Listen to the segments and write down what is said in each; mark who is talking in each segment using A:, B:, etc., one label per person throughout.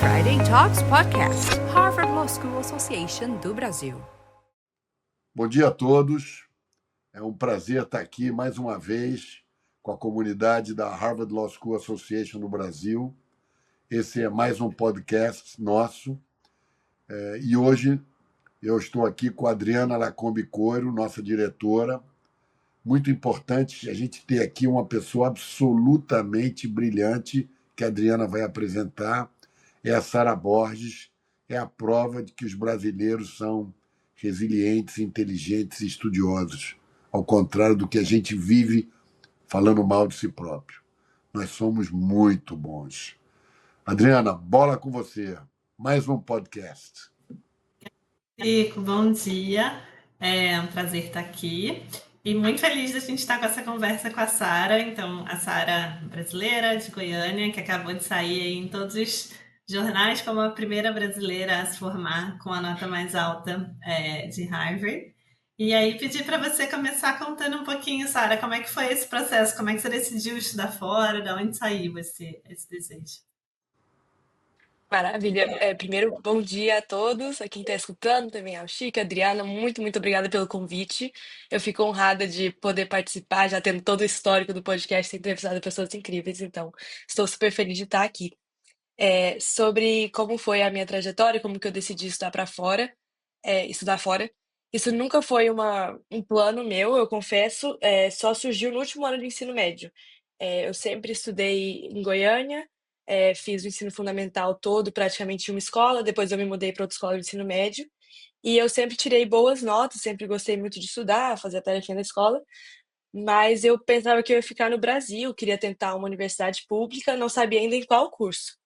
A: Friday Talks Podcast, Harvard Law School Association do Brasil.
B: Bom dia a todos. É um prazer estar aqui mais uma vez com a comunidade da Harvard Law School Association no Brasil. Esse é mais um podcast nosso. E hoje eu estou aqui com a Adriana Lacombe Coiro, nossa diretora. Muito importante a gente ter aqui uma pessoa absolutamente brilhante que a Adriana vai apresentar. É a Sara Borges. É a prova de que os brasileiros são resilientes, inteligentes e estudiosos, ao contrário do que a gente vive falando mal de si próprio. Nós somos muito bons. Adriana, bola com você. Mais um podcast.
C: Rico, bom dia. É um prazer estar aqui. E muito feliz de a gente estar com essa conversa com a Sara. Então, a Sara, brasileira de Goiânia, que acabou de sair aí em todos os jornais como a primeira brasileira a se formar com a nota mais alta de Harvard. E aí, pedi para você começar contando um pouquinho, Sara, como é que foi esse processo? Como é que você decidiu estudar fora? De onde saiu esse desejo?
D: Maravilha. Primeiro, bom dia a todos, a quem está escutando, também ao Chico, a Adriana, muito obrigada pelo convite. Eu fico honrada de poder participar, já tendo todo o histórico do podcast, ter entrevistado pessoas incríveis, então estou super feliz de estar aqui. Sobre como foi a minha trajetória, como que eu decidi estudar fora. Isso nunca foi um plano meu, eu confesso, só surgiu no último ano de ensino médio. Eu sempre estudei em Goiânia, fiz o ensino fundamental todo praticamente em uma escola, depois eu me mudei para outra escola de ensino médio, e eu sempre tirei boas notas, sempre gostei muito de estudar, fazer a tarefinha da escola, mas eu pensava que eu ia ficar no Brasil, queria tentar uma universidade pública, não sabia ainda em qual curso.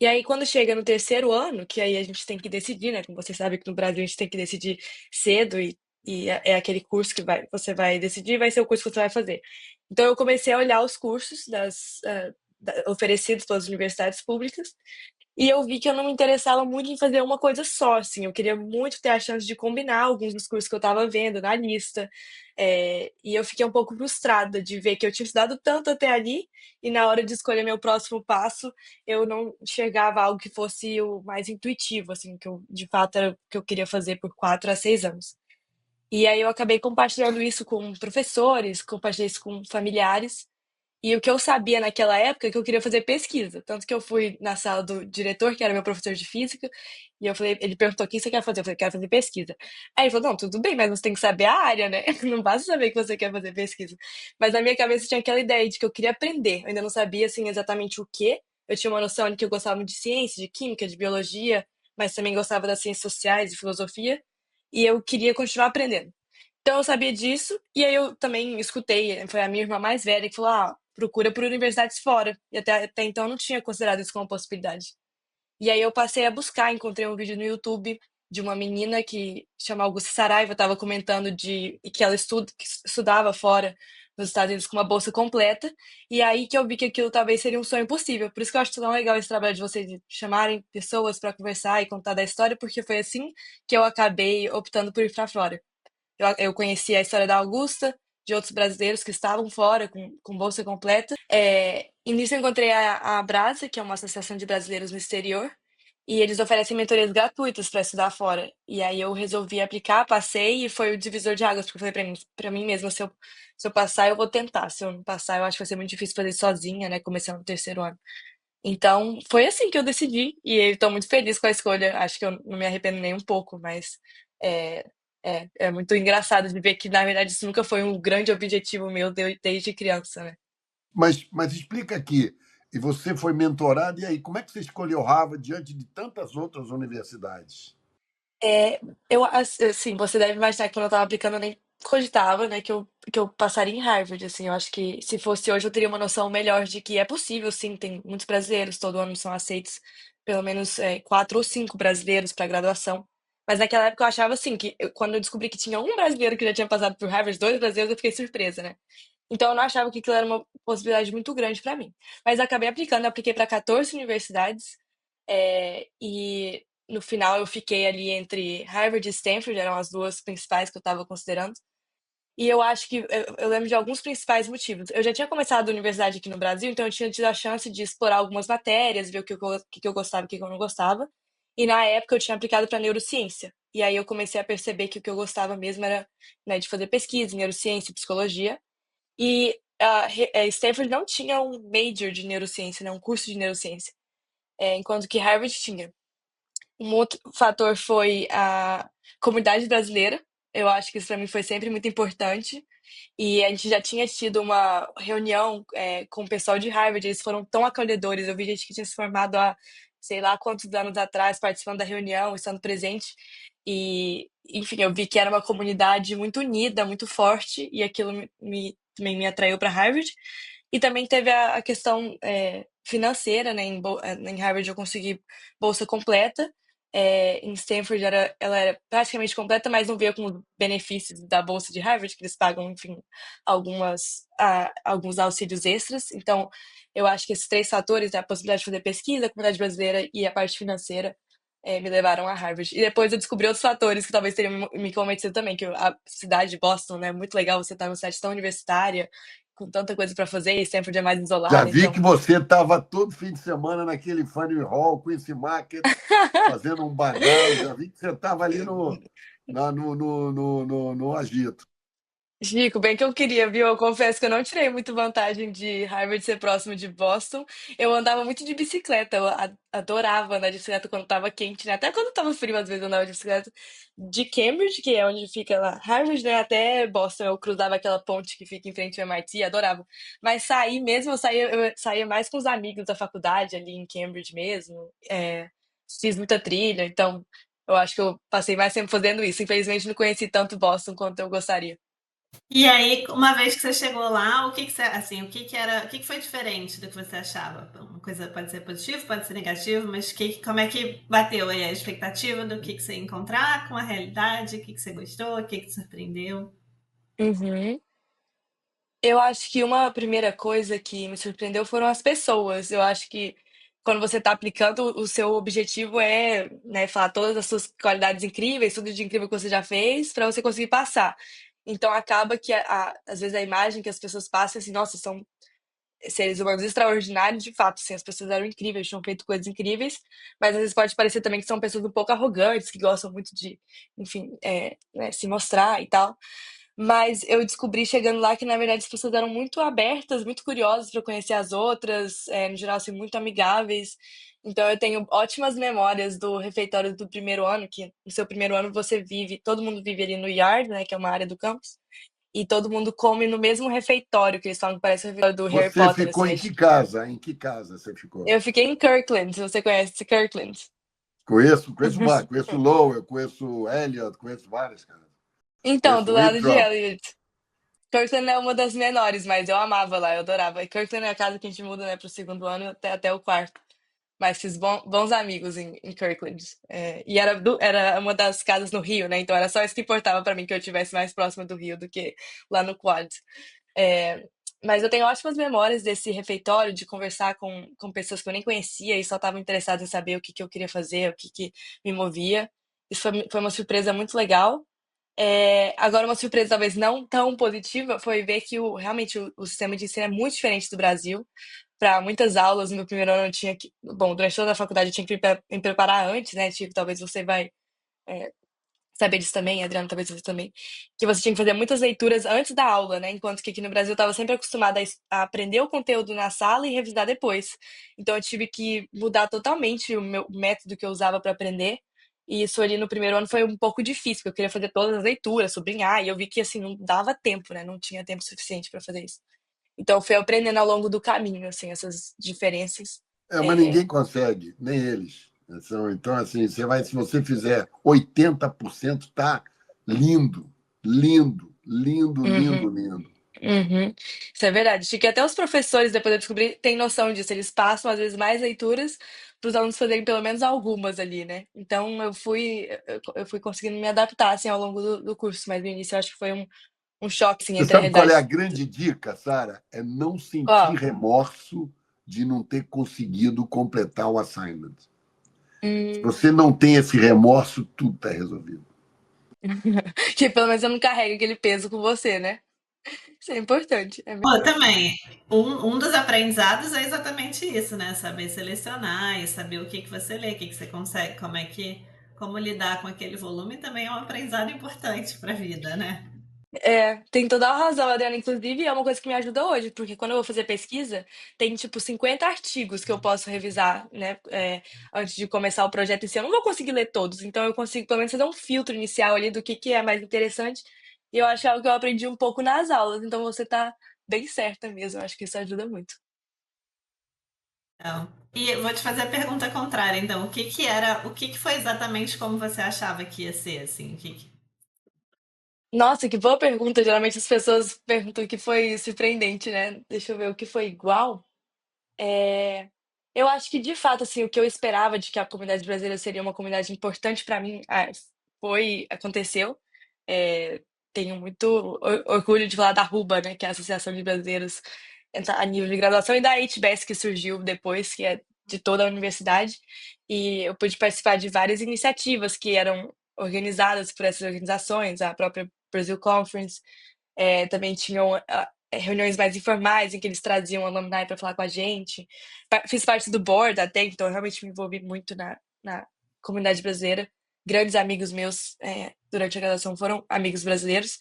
D: E aí, quando chega no terceiro ano, que aí a gente tem que decidir, né? Como você sabe que no Brasil a gente tem que decidir cedo e é aquele curso que você vai decidir, vai ser o curso que você vai fazer. Então, eu comecei a olhar os cursos oferecidos pelas universidades públicas e eu vi que eu não me interessava muito em fazer uma coisa só, assim. Eu queria muito ter a chance de combinar alguns dos cursos que eu estava vendo na lista. E eu fiquei um pouco frustrada de ver que eu tinha estudado tanto até ali e na hora de escolher meu próximo passo, eu não enxergava algo que fosse o mais intuitivo, assim, que eu, de fato era o que eu queria fazer por 4 a 6 anos. E aí eu acabei compartilhando isso com professores, compartilhei isso com familiares. E o que eu sabia naquela época é que eu queria fazer pesquisa. Tanto que eu fui na sala do diretor, que era meu professor de física, e eu falei, ele perguntou: o que você quer fazer? Eu falei: quero fazer pesquisa. Aí ele falou: não, tudo bem, mas você tem que saber a área, né? Não basta saber que você quer fazer pesquisa. Mas na minha cabeça tinha aquela ideia de que eu queria aprender. Eu ainda não sabia, assim, exatamente o quê. Eu tinha uma noção de que eu gostava muito de ciência, de química, de biologia, mas também gostava das ciências sociais e filosofia. E eu queria continuar aprendendo. Então eu sabia disso, e aí eu também escutei, foi a minha irmã mais velha que falou: procura por universidades fora. E até então eu não tinha considerado isso como uma possibilidade. E aí eu passei a buscar, encontrei um vídeo no YouTube de uma menina que chama Augusta Saraiva, estava comentando que ela que estudava fora nos Estados Unidos com uma bolsa completa, e aí que eu vi que aquilo talvez seria um sonho possível. Por isso que eu acho tão legal esse trabalho de vocês de chamarem pessoas para conversar e contar da história, porque foi assim que eu acabei optando por ir para fora. Eu conheci a história da Augusta, de outros brasileiros que estavam fora com bolsa completa. E nisso eu encontrei a Abrasa, que é uma associação de brasileiros no exterior, e eles oferecem mentorias gratuitas para estudar fora. E aí eu resolvi aplicar, passei e foi o divisor de águas, porque eu falei para mim mesma: se eu passar, eu vou tentar. Se eu não passar, eu acho que vai ser muito difícil fazer sozinha, né? Começando no terceiro ano. Então, foi assim que eu decidi, e eu estou muito feliz com a escolha. Acho que eu não me arrependo nem um pouco, mas é, é muito engraçado de ver que, na verdade, isso nunca foi um grande objetivo meu desde criança, né?
B: Mas explica aqui, e você foi mentorada, e aí, como é que você escolheu Harvard diante de tantas outras universidades?
D: É, assim, você deve imaginar que quando eu estava aplicando, eu nem cogitava, né, que eu passaria em Harvard, assim. Eu acho que se fosse hoje eu teria uma noção melhor de que é possível, sim. Tem muitos brasileiros, todo ano são aceitos pelo menos 4 ou 5 brasileiros para graduação. Mas naquela época eu achava, assim, que quando eu descobri que tinha um brasileiro que já tinha passado por Harvard, 2 brasileiros, eu fiquei surpresa, né? Então eu não achava que aquilo era uma possibilidade muito grande para mim. Mas eu acabei aplicando, eu apliquei para 14 universidades, e no final eu fiquei ali entre Harvard e Stanford, eram as duas principais que eu estava considerando. E eu acho que eu lembro de alguns principais motivos. Eu já tinha começado a universidade aqui no Brasil, então eu tinha tido a chance de explorar algumas matérias, ver o que eu gostava e o que eu não gostava. E na época eu tinha aplicado para neurociência. E aí eu comecei a perceber que o que eu gostava mesmo era, né, de fazer pesquisa, em neurociência, e psicologia. E Stanford não tinha um major de neurociência, né, um curso de neurociência, enquanto que Harvard tinha. Um outro fator foi a comunidade brasileira. Eu acho que isso para mim foi sempre muito importante. E a gente já tinha tido uma reunião, com o pessoal de Harvard, eles foram tão acolhedores. Eu vi gente que tinha se formado há sei lá quantos anos atrás, participando da reunião, estando presente. E, enfim, eu vi que era uma comunidade muito unida, muito forte, e aquilo também me atraiu para Harvard. E também teve a questão financeira, né? Em Harvard eu consegui bolsa completa. Em Stanford ela era praticamente completa, mas não veio com os benefícios da bolsa de Harvard, que eles pagam, enfim, alguns auxílios extras. Então, eu acho que esses três fatores, né, a possibilidade de fazer pesquisa, a comunidade brasileira e a parte financeira, me levaram a Harvard. E depois eu descobri outros fatores que talvez teriam me convencido também, que a cidade de Boston, né, é muito legal você estar numa cidade tão universitária, com tanta coisa para fazer, e Stanford é mais
B: Já
D: isolada,
B: vi
D: então.
B: que você estava todo fim de semana naquele Funny Hall, Quincy Market, fazendo um badalo. Já vi que você estava ali no agito.
D: Chico, bem que eu queria, viu? Eu confesso que eu não tirei muito vantagem de Harvard ser próximo de Boston. Eu andava muito de bicicleta, eu adorava andar de bicicleta quando tava quente, né? Até quando tava frio, às vezes eu andava de bicicleta. De Cambridge, que é onde fica lá, Harvard, né? Até Boston, eu cruzava aquela ponte que fica em frente ao MIT, adorava. Mas sair mesmo, eu saía mais com os amigos da faculdade ali em Cambridge mesmo. Fiz muita trilha, então eu acho que eu passei mais tempo fazendo isso. Infelizmente, não conheci tanto Boston quanto eu gostaria.
C: E aí, uma vez que você chegou lá, o que que você, assim, o que que era, o que que foi diferente do que você achava? Uma coisa pode ser positivo, pode ser negativo, mas como é que bateu aí a expectativa do que você ia encontrar com a realidade? O que você gostou? O que te surpreendeu?
D: Uhum. Eu acho que uma primeira coisa que me surpreendeu foram as pessoas. Eu acho que quando você está aplicando, o seu objetivo é, né, falar todas as suas qualidades incríveis, tudo de incrível que você já fez, para você conseguir passar. Então acaba que às vezes a imagem que as pessoas passam é assim, nossa, são seres humanos extraordinários, de fato, assim, as pessoas eram incríveis, tinham feito coisas incríveis, mas às vezes pode parecer também que são pessoas um pouco arrogantes, que gostam muito de, enfim, né, se mostrar e tal. Mas eu descobri chegando lá que, na verdade, as pessoas eram muito abertas, muito curiosas para conhecer as outras, no geral, assim, muito amigáveis. Então, eu tenho ótimas memórias do refeitório do primeiro ano, que no seu primeiro ano você vive, todo mundo vive ali no yard, né, que é uma área do campus, e todo mundo come no mesmo refeitório, que eles falam que parece o refeitório do Harry
B: Você
D: Potter,
B: ficou
D: assim.
B: em que casa? Em que casa você ficou?
D: Eu fiquei em Kirkland, se você conhece Kirkland.
B: Conheço mais, conheço Lowell, conheço Elliot, conheço várias, cara.
D: Então, do
B: Conheço
D: lado de
B: Winthrop.
D: Elliot. Kirkland é uma das menores, mas eu amava lá, eu adorava. E Kirkland é a casa que a gente muda, né, pro segundo ano até o quarto. Mas fiz bons amigos em Kirkland. E era uma das casas no Rio, né? Então era só isso que importava pra mim, que eu estivesse mais próxima do Rio do que lá no Quad. É, mas eu tenho ótimas memórias desse refeitório, de conversar com pessoas que eu nem conhecia e só estavam interessadas em saber o que que eu queria fazer, o que que me movia. Isso foi uma surpresa muito legal. Agora, uma surpresa talvez não tão positiva foi ver que realmente o sistema de ensino é muito diferente do Brasil. Para muitas aulas, no meu primeiro ano eu tinha que. Bom, durante toda a faculdade eu tinha que me preparar antes, né? Tipo, talvez você vai saber disso também, Adriano, talvez você também. Que você tinha que fazer muitas leituras antes da aula, né? Enquanto que aqui no Brasil eu estava sempre acostumada a aprender o conteúdo na sala e revisar depois. Então eu tive que mudar totalmente o meu método que eu usava para aprender. E isso ali no primeiro ano foi um pouco difícil, porque eu queria fazer todas as leituras, sublinhar, e eu vi que assim não dava tempo, né? Não tinha tempo suficiente para fazer isso. Então eu fui aprendendo ao longo do caminho, assim, essas diferenças.
B: Mas
D: É,
B: ninguém consegue, nem eles. Então, assim, se você fizer 80%, tá lindo, lindo, lindo, lindo,
D: uhum.
B: lindo.
D: Uhum. Isso é verdade. Acho que até os professores, depois eu descobri, têm noção disso. Eles passam, às vezes, mais leituras para os alunos fazerem pelo menos algumas ali, né? Então eu fui conseguindo me adaptar assim, ao longo do curso, mas no início eu acho que foi um choque assim,
B: Você
D: entre a
B: sabe qual é a
D: realidade.
B: grande dica, Sara? É não sentir
D: Ó,
B: remorso de não ter conseguido completar o assignment. Se
D: hum,
B: você não tem esse remorso, tudo está resolvido.
D: Que pelo menos eu não carrego aquele peso com você, né? Isso é importante, é
C: Pô,
D: melhor.
C: também, um dos aprendizados é exatamente isso, né? Saber selecionar e saber o que que você lê, o que que você consegue, como lidar com aquele volume também é um aprendizado importante para a vida, né?
D: É, tem toda a razão, Adriana. Inclusive, é uma coisa que me ajuda hoje, porque quando eu vou fazer pesquisa, tem tipo 50 artigos que eu posso revisar, né, antes de começar o projeto em si. Eu não vou conseguir ler todos, então eu consigo pelo menos fazer um filtro inicial ali do que é mais interessante. E eu acho que é algo que eu aprendi um pouco nas aulas, então você tá bem certa mesmo. Eu acho que isso ajuda muito.
C: Então, e eu vou te fazer a pergunta contrária, então, o que que foi exatamente como você achava que ia ser, assim,
D: Nossa, que boa pergunta. Geralmente as pessoas perguntam o que foi surpreendente, né? Deixa eu ver o que foi igual. É, eu acho que, de fato, assim, o que eu esperava de que a comunidade brasileira seria uma comunidade importante para mim, aconteceu. É, tenho muito orgulho de falar da RUBA, né, que é a Associação de Brasileiros a nível de graduação, e da HBS, que surgiu depois, que é de toda a universidade. E eu pude participar de várias iniciativas que eram organizadas por essas organizações, a própria Brazil Conference, também tinham reuniões mais informais em que eles traziam alumni para falar com a gente. Fiz parte do board até, então eu realmente me envolvi muito na comunidade brasileira. Grandes amigos meus durante a graduação foram amigos brasileiros.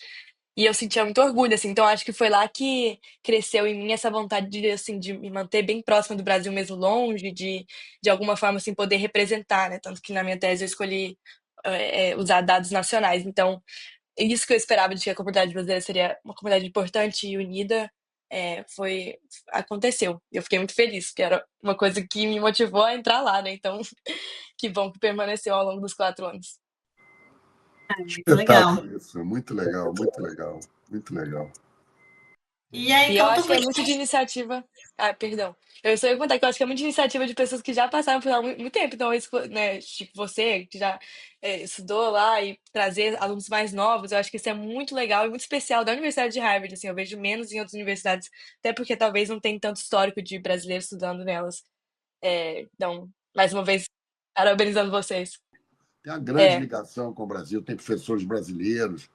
D: E eu sentia muito orgulho, assim. Então acho que foi lá que cresceu em mim essa vontade de, assim, de me manter bem próxima do Brasil, mesmo longe, de alguma forma, assim, poder representar, né? Tanto que na minha tese eu escolhi usar dados nacionais. Então, isso que eu esperava de que a comunidade brasileira seria uma comunidade importante e unida, aconteceu. E eu fiquei muito feliz, que era uma coisa que me motivou a entrar lá, né? Então, que bom que permaneceu ao longo dos 4 anos.
C: muito legal.
B: Espetáculo isso, muito legal, muito legal, muito legal.
C: E aí,
D: E eu
C: conta
D: acho
C: um
D: que é muito
C: pouquinho.
D: de iniciativa. Ah, perdão. Eu só ia contar que eu acho que é muito de iniciativa de pessoas que já passaram por lá há muito tempo. Então, isso, né, tipo você, que já estudou lá e trazer alunos mais novos, eu acho que isso é muito legal e muito especial da Universidade de Harvard. Assim, eu vejo menos em outras universidades, até porque talvez não tem tanto histórico de brasileiros estudando nelas. Então, mais uma vez, parabenizando vocês.
B: Tem uma grande
D: É.
B: ligação com o Brasil, tem professores brasileiros.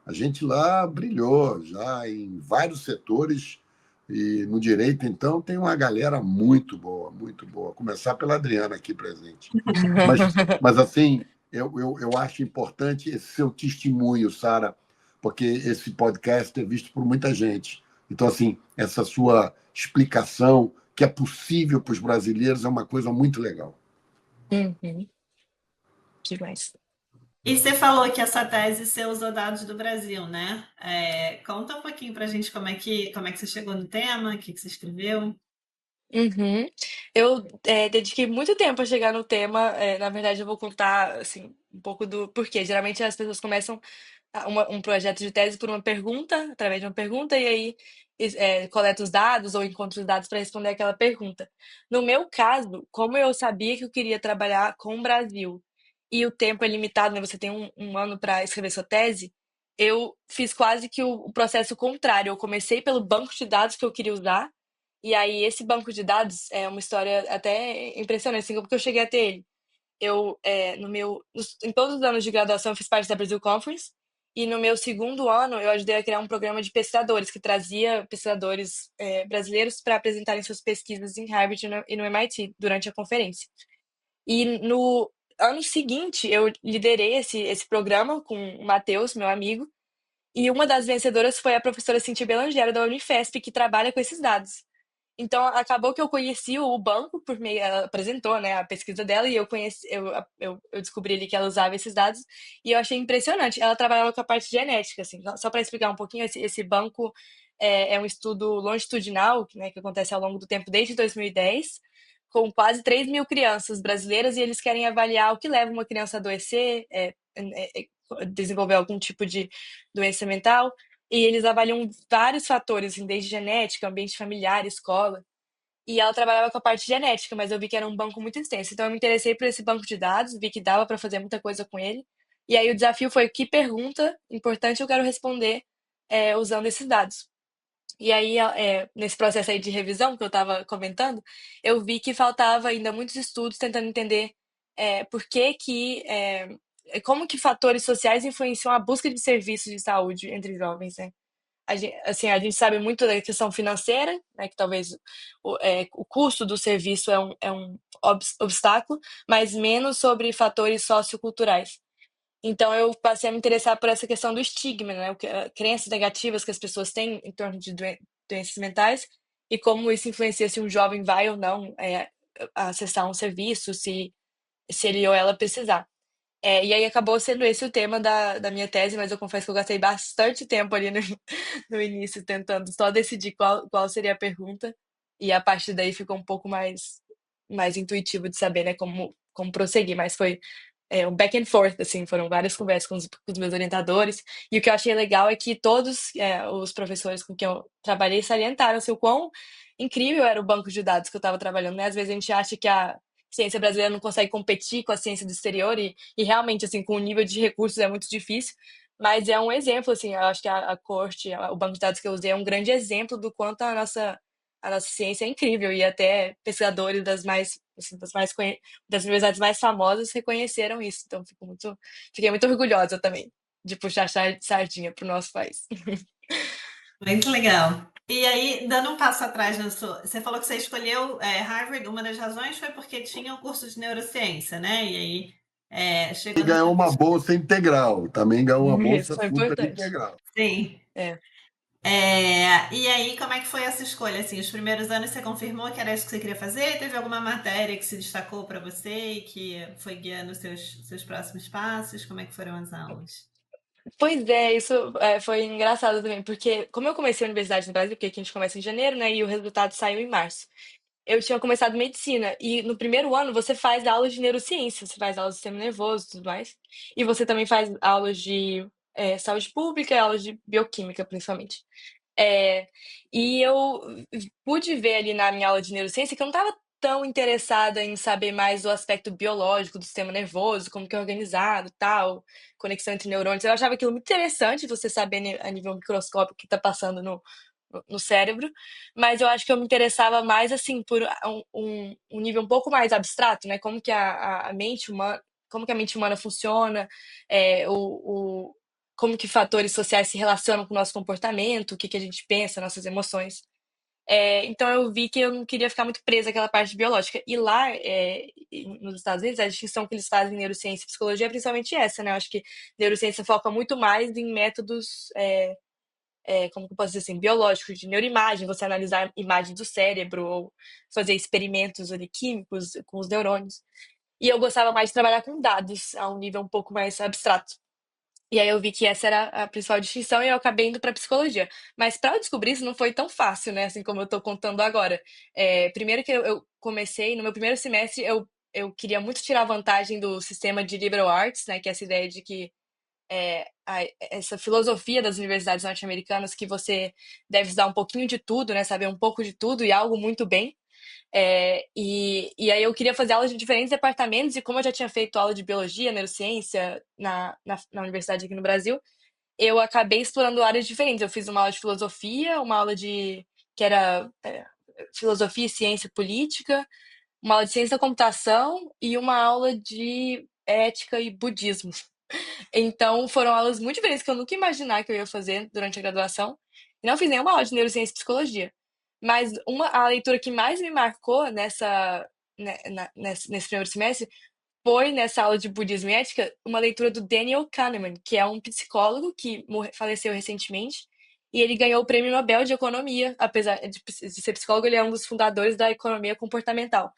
B: A gente lá brilhou já em vários setores e no direito, então, tem uma galera muito boa, muito boa. Começar pela Adriana aqui presente. Mas assim, eu acho importante esse seu testemunho, Sara, porque esse podcast é visto por muita gente. Então, assim, essa sua explicação que é possível para os brasileiros é uma coisa muito legal.
D: Uhum, demais.
C: E você falou que essa tese você usou dados do Brasil, né? Conta um pouquinho pra gente como é que você chegou no tema, o que que você escreveu.
D: Uhum. Eu dediquei muito tempo a chegar no tema. Na verdade, eu vou contar assim, um pouco do porquê. Geralmente as pessoas começam um projeto de tese por uma pergunta, através de uma pergunta, e aí coleta os dados ou encontra os dados para responder aquela pergunta. No meu caso, como eu sabia que eu queria trabalhar com o Brasil e o tempo é limitado, né? Você tem um ano para escrever sua tese, eu fiz quase que o processo contrário. Eu comecei pelo banco de dados que eu queria usar. E aí, esse banco de dados é uma história até impressionante, assim, como que eu cheguei a ter ele. Em todos os anos de graduação, eu fiz parte da Brazil Conference, e no meu segundo ano, eu ajudei a criar um programa de pesquisadores, que trazia pesquisadores brasileiros para apresentarem suas pesquisas em Harvard e no MIT durante a conferência. E no ano seguinte, eu liderei esse programa com o Matheus, meu amigo, e uma das vencedoras foi a professora Cintia Belangero, da Unifesp, que trabalha com esses dados. Então, acabou que eu conheci o banco por meio, ela apresentou, né, a pesquisa dela e eu conheci, eu descobri ali que ela usava esses dados e eu achei impressionante. Ela trabalhava com a parte genética, assim, só para explicar um pouquinho, esse banco é um estudo longitudinal, né, que acontece ao longo do tempo desde 2010, com quase 3 mil crianças brasileiras e eles querem avaliar o que leva uma criança a adoecer, desenvolver algum tipo de doença mental. E eles avaliam vários fatores, assim, desde genética, ambiente familiar, escola. E ela trabalhava com a parte genética, mas eu vi que era um banco muito extenso. Então eu me interessei por esse banco de dados, vi que dava para fazer muita coisa com ele. E aí o desafio foi que pergunta importante eu quero responder usando esses dados. E aí, nesse processo aí de revisão que eu estava comentando, eu vi que faltava ainda muitos estudos tentando entender por que como que fatores sociais influenciam a busca de serviços de saúde entre jovens, né? Assim, a gente sabe muito da questão financeira, né, que talvez o custo do serviço é um obstáculo, mas menos sobre fatores socioculturais. Então, eu passei a me interessar por essa questão do estigma, né, crenças negativas que as pessoas têm em torno de doenças mentais e como isso influencia se um jovem vai ou não acessar um serviço, se ele ou ela precisar. E aí acabou sendo esse o tema da minha tese, mas eu confesso que eu gastei bastante tempo ali no, no início tentando só decidir qual seria a pergunta, e a partir daí ficou um pouco mais intuitivo de saber, né, como prosseguir, mas foi um back and forth, assim, foram várias conversas com os meus orientadores, e o que eu achei legal é que todos os professores com quem eu trabalhei salientaram assim, o quão incrível era o banco de dados que eu estava trabalhando, né? Às vezes a gente acha que a ciência brasileira não consegue competir com a ciência do exterior, e realmente, assim, com o nível de recursos é muito difícil, mas é um exemplo, assim, eu acho que a corte, o banco de dados que eu usei é um grande exemplo do quanto a nossa ciência é incrível, e até pesquisadores assim, das universidades mais famosas reconheceram isso. Então, fiquei muito orgulhosa também de puxar sardinha para o nosso país.
C: Muito legal. E aí, dando um passo atrás você falou que você escolheu Harvard, uma das razões foi porque tinha o curso de neurociência, né? E aí,
B: E
C: chegando
B: ganhou
C: no
B: uma bolsa integral. Também ganhou uma bolsa
D: Isso é
B: super
D: importante.
B: integral.
C: sim.
D: É.
C: E aí, como é que foi essa escolha? Assim, os primeiros anos você confirmou que era isso que você queria fazer? Teve alguma matéria que se destacou para você e que foi guiando os seus próximos passos? Como é que foram as aulas?
D: Pois é, isso foi engraçado também, porque como eu comecei a universidade no Brasil, porque aqui a gente começa em janeiro, né, e o resultado saiu em março. Eu tinha começado medicina, e no primeiro ano você faz aulas de neurociência, você faz aulas de sistema nervoso e tudo mais, e você também faz aulas de saúde pública e aulas de bioquímica, principalmente. É, e eu pude ver ali na minha aula de neurociência que eu não estava tão interessada em saber mais do aspecto biológico do sistema nervoso, como que é organizado, tal, conexão entre neurônios. Eu achava aquilo muito interessante, você saber a nível microscópico o que está passando no cérebro, mas eu acho que eu me interessava mais assim por um nível um pouco mais abstrato, né? Como que a mente humana, como que a mente humana funciona, é, o, como que fatores sociais se relacionam com o nosso comportamento, o que que a gente pensa, nossas emoções. Então eu vi que eu não queria ficar muito presa àquela parte biológica. E lá, nos Estados Unidos, a distinção que eles fazem em neurociência e psicologia é principalmente essa, né? Eu acho que neurociência foca muito mais em métodos, como que eu posso dizer assim, biológicos, de neuroimagem, você analisar imagens do cérebro, ou fazer experimentos ali, químicos com os neurônios. E eu gostava mais de trabalhar com dados, a um nível um pouco mais abstrato. E aí eu vi que essa era a principal distinção e eu acabei indo para psicologia. Mas para eu descobrir isso não foi tão fácil, né? Assim como eu estou contando agora. Primeiro que eu comecei, no meu primeiro semestre, eu queria muito tirar vantagem do sistema de liberal arts, né? Que é essa ideia de que essa filosofia das universidades norte-americanas que você deve estudar um pouquinho de tudo, né? Saber um pouco de tudo e algo muito bem. E aí eu queria fazer aulas de diferentes departamentos, e como eu já tinha feito aula de biologia, neurociência na universidade aqui no Brasil, eu acabei explorando áreas diferentes. Eu fiz uma aula de filosofia, uma aula que era filosofia e ciência política, uma aula de ciência da computação e uma aula de ética e budismo. Então, foram aulas muito diferentes que eu nunca ia imaginar que eu ia fazer durante a graduação. E não fiz nenhuma aula de neurociência e psicologia. Mas a leitura que mais me marcou nesse primeiro semestre foi, nessa aula de budismo e ética, uma leitura do Daniel Kahneman, que é um psicólogo que faleceu recentemente. E ele ganhou o Prêmio Nobel de Economia, apesar de ser psicólogo, ele é um dos fundadores da economia comportamental.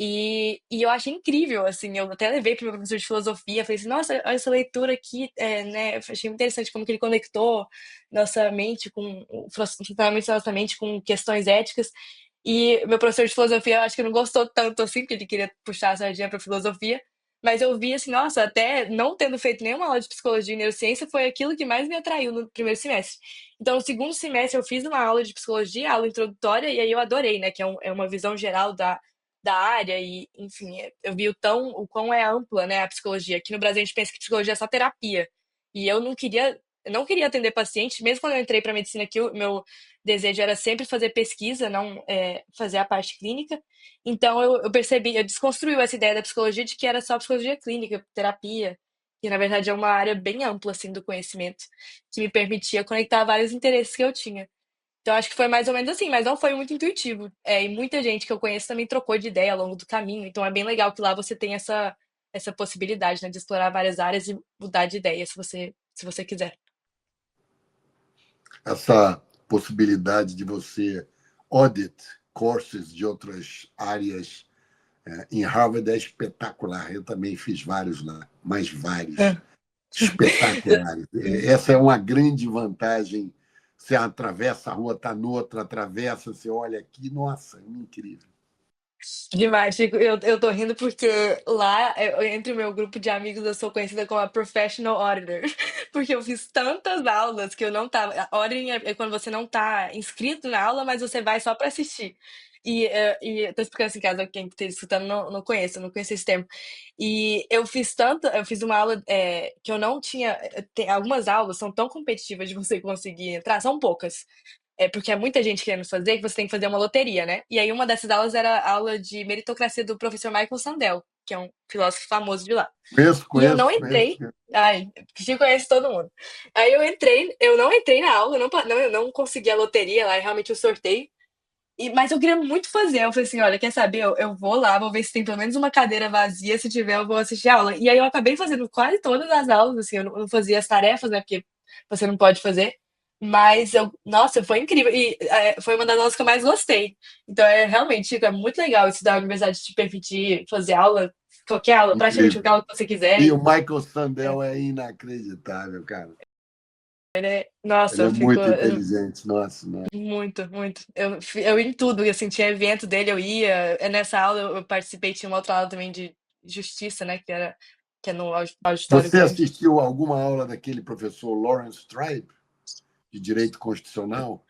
D: E eu achei incrível, assim, eu até levei para o meu professor de filosofia, falei assim, nossa, olha essa leitura aqui, né, eu achei muito interessante como que ele conectou nossa mente com, o funcionamento da nossa mente com questões éticas, e meu professor de filosofia, eu acho que não gostou tanto, assim, porque ele queria puxar a sardinha para filosofia, mas eu vi, assim, nossa, até não tendo feito nenhuma aula de psicologia e neurociência, foi aquilo que mais me atraiu no primeiro semestre. Então, no segundo semestre, eu fiz uma aula de psicologia, aula introdutória, e aí eu adorei, né, que é uma visão geral da área e, enfim, eu vi o quão é ampla, né, a psicologia. Aqui no Brasil a gente pensa que psicologia é só terapia. E eu não queria atender pacientes, mesmo quando eu entrei para medicina aqui, o meu desejo era sempre fazer pesquisa, não fazer a parte clínica. Então eu percebi, eu desconstruí essa ideia da psicologia de que era só psicologia clínica, terapia. que na verdade é uma área bem ampla assim do conhecimento, que me permitia conectar vários interesses que eu tinha. Então acho que foi mais ou menos assim, mas não foi muito intuitivo. E muita gente que eu conheço também trocou de ideia ao longo do caminho, então é bem legal que lá você tem essa possibilidade, né, de explorar várias áreas e mudar de ideia se você quiser.
B: Essa possibilidade de você audit courses de outras áreas em Harvard é espetacular. Eu também fiz vários lá, mais vários. Espetaculares. Essa é uma grande vantagem. Você atravessa a rua, está noutra, atravessa, você olha aqui, nossa, incrível.
D: Demais, Chico. Eu tô rindo porque lá, entre o meu grupo de amigos, eu sou conhecida como a professional auditor. Porque eu fiz tantas aulas que eu não tava. Auditing é quando você não tá inscrito na aula, mas você vai só pra assistir. E eu tô explicando assim, caso quem esteja escutando não conheça, eu não conhecia esse termo. E eu fiz uma aula que eu não tinha. Tem, algumas aulas são tão competitivas de você conseguir entrar, são poucas. Porque é muita gente querendo fazer, que você tem que fazer uma loteria, né? E aí uma dessas aulas era a aula de meritocracia do professor Michael Sandel, que é um filósofo famoso de lá.
B: Conheço,
D: E eu não
B: conheço, conheço.
D: entrei. Ai, que conhece todo mundo. Aí eu não entrei na aula, eu não consegui a loteria lá, realmente eu sorteio. Mas eu queria muito fazer. Eu falei assim: olha, quer saber? Eu vou lá, vou ver se tem pelo menos uma cadeira vazia. Se tiver, eu vou assistir a aula. E aí eu acabei fazendo quase todas as aulas, assim, eu não fazia as tarefas, né? Porque você não pode fazer. Mas nossa, foi incrível. E foi uma das aulas que eu mais gostei. Então, realmente, Chico, é muito legal isso da universidade te permitir fazer aula, qualquer aula, praticamente
B: Incrível.
D: qualquer aula que você quiser.
B: E o Michael
D: É,
B: Sandel é inacreditável, cara. Ele
D: nossa,
B: é
D: eu fico.
B: muito inteligente, nossa.
D: Muito, muito. Eu ia em tudo, assim, tinha evento dele, eu ia. Nessa aula eu participei, tinha uma outra aula também de justiça, né? Que é no auditório
B: Você
D: grande.
B: assistiu alguma aula daquele professor Lawrence Tribe, de Direito Constitucional?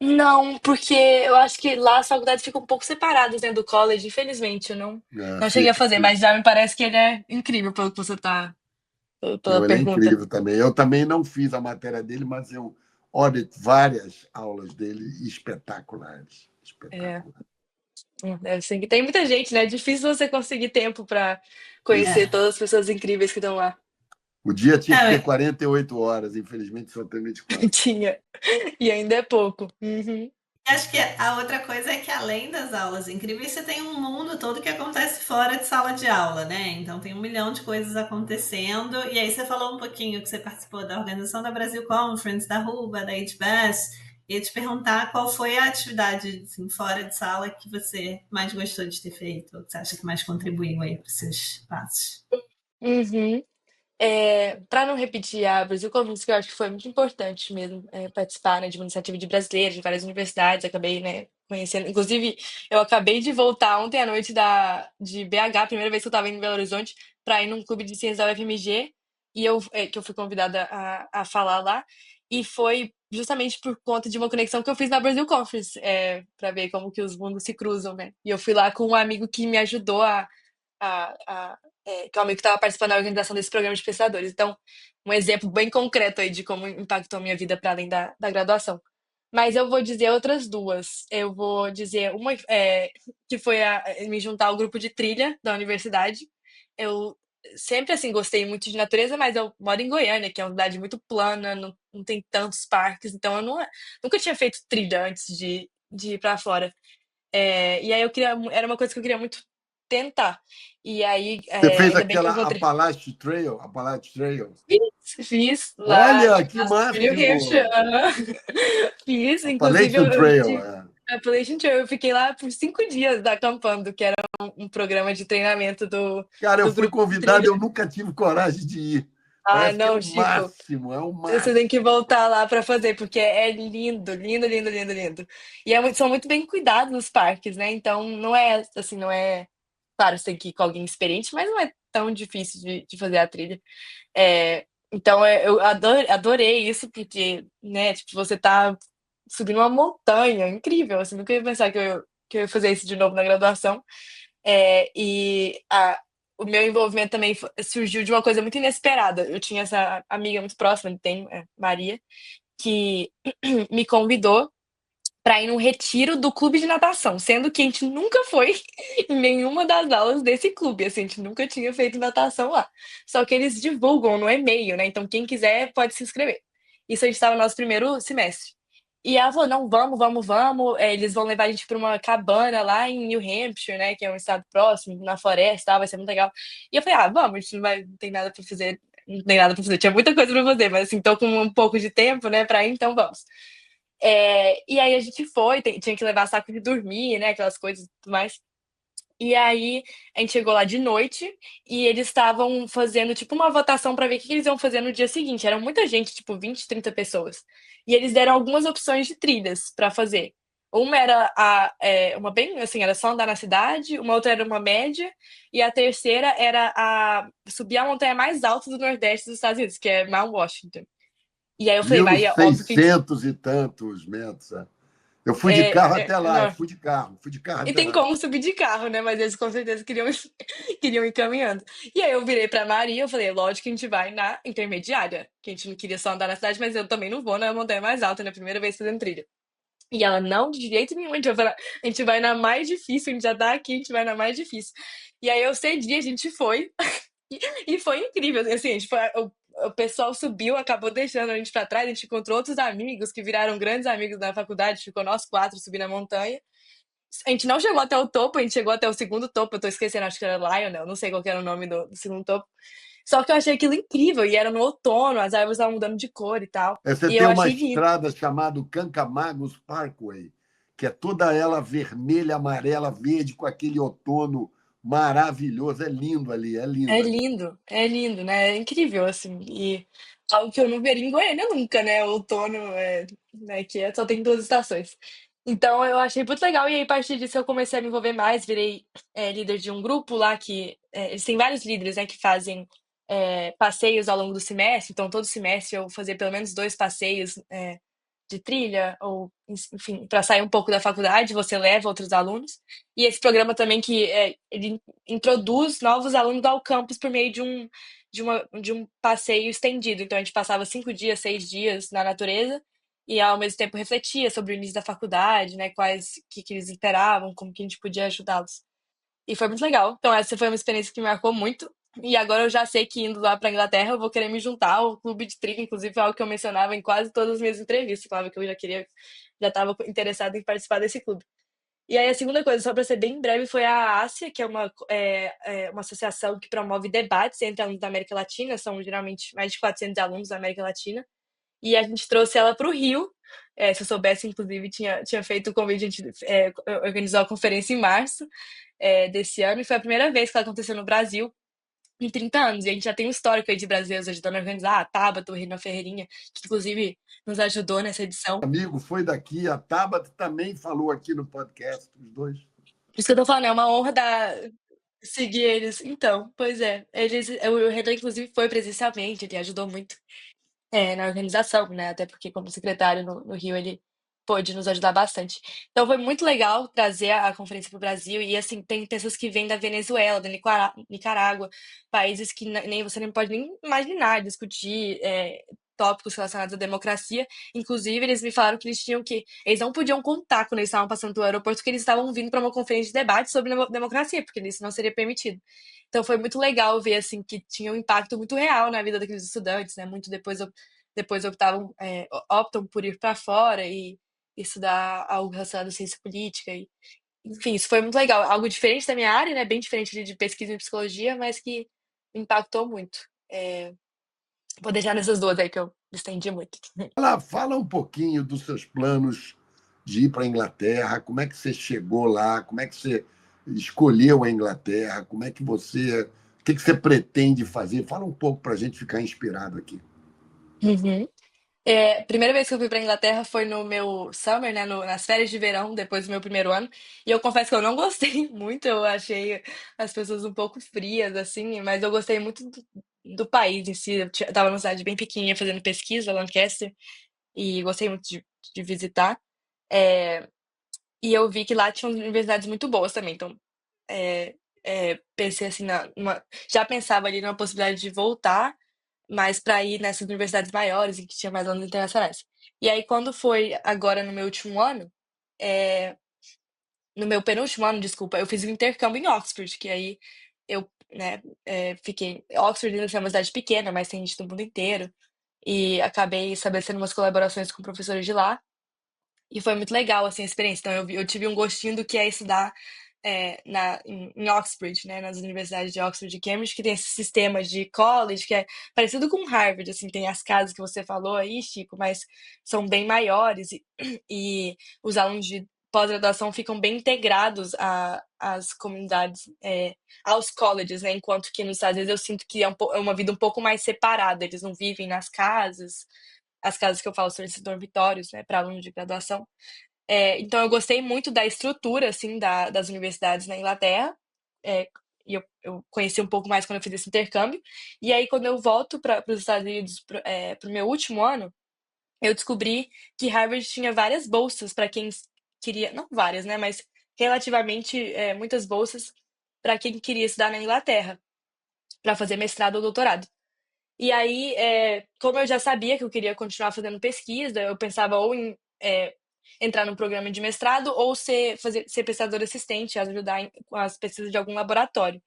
D: Não, porque eu acho que lá as faculdades ficam um pouco separadas, né, do college, infelizmente, eu não cheguei a
B: Fica,
D: fazer,
B: fica.
D: mas já me parece que ele é incrível pelo que você tá, pela
B: Não, ele é
D: pergunta.
B: incrível também. Eu também não fiz a matéria dele, mas eu audit várias aulas dele espetaculares.
D: É,
B: Espetaculares.
D: é assim, que tem muita gente, né? É difícil você conseguir tempo pra conhecer
C: É.
D: todas as pessoas incríveis que estão lá.
B: O dia tinha que ter
C: É,
B: 48 horas, infelizmente só tem 24.
D: Tinha. E ainda é pouco. Uhum.
C: acho que a outra coisa é que além das aulas incríveis, você tem um mundo todo que acontece fora de sala de aula, né? Então tem um milhão de coisas acontecendo. E aí você falou um pouquinho que você participou da organização da Brasil Conference, da RUBA, da HBAS. E te perguntar qual foi a atividade assim, fora de sala que você mais gostou de ter feito, ou que você acha que mais contribuiu aí para os seus passos.
D: Uhum. Para não repetir a Brasil Conference, que eu acho que foi muito importante mesmo participar, né, de uma iniciativa de brasileiros, de várias universidades, acabei, né, conhecendo. Inclusive, eu acabei de voltar ontem à noite de BH, primeira vez que eu estava em Belo Horizonte, para ir num clube de ciências da UFMG, que eu fui convidada a falar lá, e foi justamente por conta de uma conexão que eu fiz na Brasil Conference, para ver como que os mundos se cruzam, né? E eu fui lá com um amigo que me ajudou que é o amigo que estava participando da organização desse programa de pesquisadores. Então, um exemplo bem concreto aí de como impactou a minha vida para além da graduação. Mas eu vou dizer outras duas. Eu vou dizer uma que foi me juntar ao grupo de trilha da universidade. Eu sempre assim gostei muito de natureza, mas eu moro em Goiânia, que é uma cidade muito plana, não tem tantos parques, então eu nunca tinha feito trilha antes de ir para fora. E aí era uma coisa que eu queria muito tentar. E aí,
B: Você fez
D: ainda bem que eu
B: aquela
D: encontrei.
B: Appalachian Trail? Appalachian Trail?
D: Fiz lá
B: Olha, que
D: no New Hampshire.
B: máximo!
D: Aham. Fiz, inclusive
B: Appalachian
D: eu
B: Trail.
D: tive Appalachian Trail. Eu fiquei lá por 5 dias acampando, que era um programa de treinamento
B: Cara, eu
D: do
B: fui
D: grupo de
B: convidado, eu
D: trilha.
B: nunca tive coragem de ir.
D: Ah,
B: Parece que é
D: não,
B: o
D: Chico.
B: máximo, é o
D: Você tem que
B: máximo.
D: voltar lá para fazer, porque é lindo, lindo, lindo, lindo, lindo. E são muito bem cuidados os parques, né? Então não é assim, não é. Claro, você tem que ir com alguém experiente, mas não é tão difícil de fazer a trilha. Então eu adorei isso, porque, né, tipo, você tá subindo uma montanha, incrível, assim, nunca ia pensar que eu ia fazer isso de novo na graduação. O meu envolvimento também surgiu de uma coisa muito inesperada. Eu tinha essa amiga muito próxima, tem, Maria, que me convidou para ir num retiro do clube de natação, sendo que a gente nunca foi em nenhuma das aulas desse clube, assim, a gente nunca tinha feito natação lá. Só que eles divulgam no e-mail, né? Então quem quiser pode se inscrever. Isso a gente estava no nosso primeiro semestre. E ela falou: não, vamos, vamos, vamos. Eles vão levar a gente para uma cabana lá em New Hampshire, né? Que é um estado próximo, na floresta, vai ser muito legal. E eu falei: ah, vamos, a gente não tem nada para fazer. Não tem nada pra fazer, tinha muita coisa pra fazer, mas assim, tô com um pouco de tempo, né, pra ir, então vamos. E aí a gente foi, tinha que levar saco de dormir, né? Aquelas coisas e tudo mais. E aí a gente chegou lá de noite e eles estavam fazendo tipo uma votação para ver o que eles iam fazer no dia seguinte. Era muita gente, tipo 20, 30 pessoas. E eles deram algumas opções de trilhas para fazer. Uma era uma bem assim, era só andar na cidade, uma outra era uma média, e a terceira era subir a montanha mais alta do Nordeste dos Estados Unidos, que é Mount Washington. E aí eu falei,
B: mil
D: vai, é óbvio que a gente.
B: seiscentos e tantos metros. Eu fui de carro até lá, eu
D: Não.
B: fui de carro
D: E
B: até
D: tem
B: lá.
D: como subir de carro, né? Mas eles com certeza queriam, queriam ir caminhando. E aí eu virei pra Maria, eu falei, lógico que a gente vai na intermediária, que a gente não queria só andar na cidade, mas eu também não vou na montanha mais alta, na primeira vez fazendo trilha. E ela, não, de jeito nenhum, a gente vai na mais difícil, a gente já tá aqui, a gente vai na mais difícil. E aí eu cedi, a gente foi, e foi incrível, assim, a gente foi, o pessoal subiu, acabou deixando a gente pra trás, a gente encontrou outros amigos que viraram grandes amigos na faculdade, ficou nós quatro subindo a montanha. A gente não chegou até o topo, a gente chegou até o segundo topo, eu tô esquecendo, acho que era Lionel, não sei qual que era o nome do segundo topo. Só que eu achei aquilo incrível, e era no outono, as árvores estavam mudando de cor e tal.
B: Você
D: E
B: tem
D: eu
B: uma
D: achei que
B: estrada chamada Kancamagos Parkway, que é toda ela vermelha, amarela, verde, com aquele outono maravilhoso. É lindo ali, é lindo ali.
D: é lindo, né? É incrível, assim. E algo que eu não veria em Goiânia nunca, né? Outono, né? Que só tem duas estações. Então eu achei muito legal, e aí a partir disso eu comecei a me envolver mais, virei líder de um grupo lá que. Eles têm vários líderes, né, que fazem passeios ao longo do semestre, então todo semestre eu fazia pelo menos 2 passeios de trilha, ou enfim, para sair um pouco da faculdade, você leva outros alunos. E esse programa também que ele introduz novos alunos ao campus por meio de um passeio estendido. Então a gente passava 5 dias, 6 dias na natureza e ao mesmo tempo refletia sobre o início da faculdade, né, que eles esperavam, como que a gente podia ajudá-los. E foi muito legal. Então essa foi uma experiência que me marcou muito. E agora eu já sei que indo lá para Inglaterra eu vou querer me juntar ao clube de trilha, inclusive é algo que eu mencionava em quase todas as minhas entrevistas, falava que eu já estava interessada em participar desse clube. E aí a segunda coisa, só para ser bem breve, foi a ASIA, que é uma associação que promove debates entre alunos da América Latina, são geralmente mais de 400 alunos da América Latina, e a gente trouxe ela para o Rio. Se eu soubesse, inclusive, tinha feito o convite, a gente organizou a conferência em março desse ano, e foi a primeira vez que ela aconteceu no Brasil em 30 anos. E a gente já tem um histórico aí de brasileiros ajudando a organizar, a Tabata, o Reino Ferreirinha, que inclusive nos ajudou nessa edição.
B: Amigo, foi daqui, a Tabata também falou aqui no podcast, os dois.
D: Por isso que eu tô falando, é uma honra seguir eles. Então, pois é. O Renan, inclusive, foi presencialmente, ele ajudou muito na organização, né? Até porque, como secretário no Rio, ele pôde nos ajudar bastante. Então, foi muito legal trazer a conferência para o Brasil. E, assim, tem pessoas que vêm da Venezuela, da Nicarágua, países que nem você nem pode nem imaginar discutir tópicos relacionados à democracia. Inclusive, eles me falaram que eles não podiam contar quando eles estavam passando pelo aeroporto que eles estavam vindo para uma conferência de debate sobre democracia, porque isso não seria permitido. Então foi muito legal ver assim que tinha um impacto muito real na vida daqueles estudantes, né? Muito depois optam por ir para fora e estudar algo relacionado à ciência política. Enfim, isso foi muito legal. Algo diferente da minha área, né? Bem diferente de pesquisa em psicologia, mas que impactou muito. Vou deixar nessas duas aí que eu estendi muito.
B: Fala um pouquinho dos seus planos de ir para a Inglaterra, como é que você chegou lá, como é que você escolheu a Inglaterra, o que você pretende fazer? Fala um pouco para a gente ficar inspirado aqui.
D: Uhum. Primeira vez que eu fui pra Inglaterra foi no meu summer, né, nas férias de verão, depois do meu primeiro ano. E eu confesso que eu não gostei muito, eu achei as pessoas um pouco frias, assim, mas eu gostei muito do país em si. Eu tava numa cidade bem pequenininha fazendo pesquisa, Lancaster, e gostei muito de visitar. É, e eu vi que lá tinha universidades muito boas também, então é, pensei assim, já pensava ali numa possibilidade de voltar mas para ir nessas universidades maiores e que tinha mais alunos internacionais. E aí, quando foi agora no meu último ano, no meu penúltimo ano, desculpa, eu fiz um intercâmbio em Oxford, que aí eu, né, fiquei. Oxford ainda é uma cidade pequena, mas tem gente do mundo inteiro. E acabei estabelecendo umas colaborações com professores de lá. E foi muito legal, assim, a experiência. Então, eu tive um gostinho do que é estudar em Oxford, né? Nas universidades de Oxford e Cambridge, que tem esse sistema de college, que é parecido com Harvard, assim, tem as casas que você falou aí, Chico, mas são bem maiores e os alunos de pós-graduação ficam bem integrados às comunidades, aos colleges, né? Enquanto que nos Estados Unidos eu sinto que é uma vida um pouco mais separada, eles não vivem nas casas. As casas que eu falo são esses dormitórios, né, para alunos de graduação. Então eu gostei muito da estrutura, assim, das universidades na Inglaterra. E eu conheci um pouco mais quando eu fiz esse intercâmbio. E aí, quando eu volto para os Estados Unidos para o meu último ano, eu descobri que Harvard tinha várias bolsas para quem queria, não várias, né, mas relativamente muitas bolsas para quem queria estudar na Inglaterra, para fazer mestrado ou doutorado. E aí, como eu já sabia que eu queria continuar fazendo pesquisa, eu pensava ou em entrar num programa de mestrado ou ser pesquisador assistente, ajudar com as pesquisas de algum laboratório.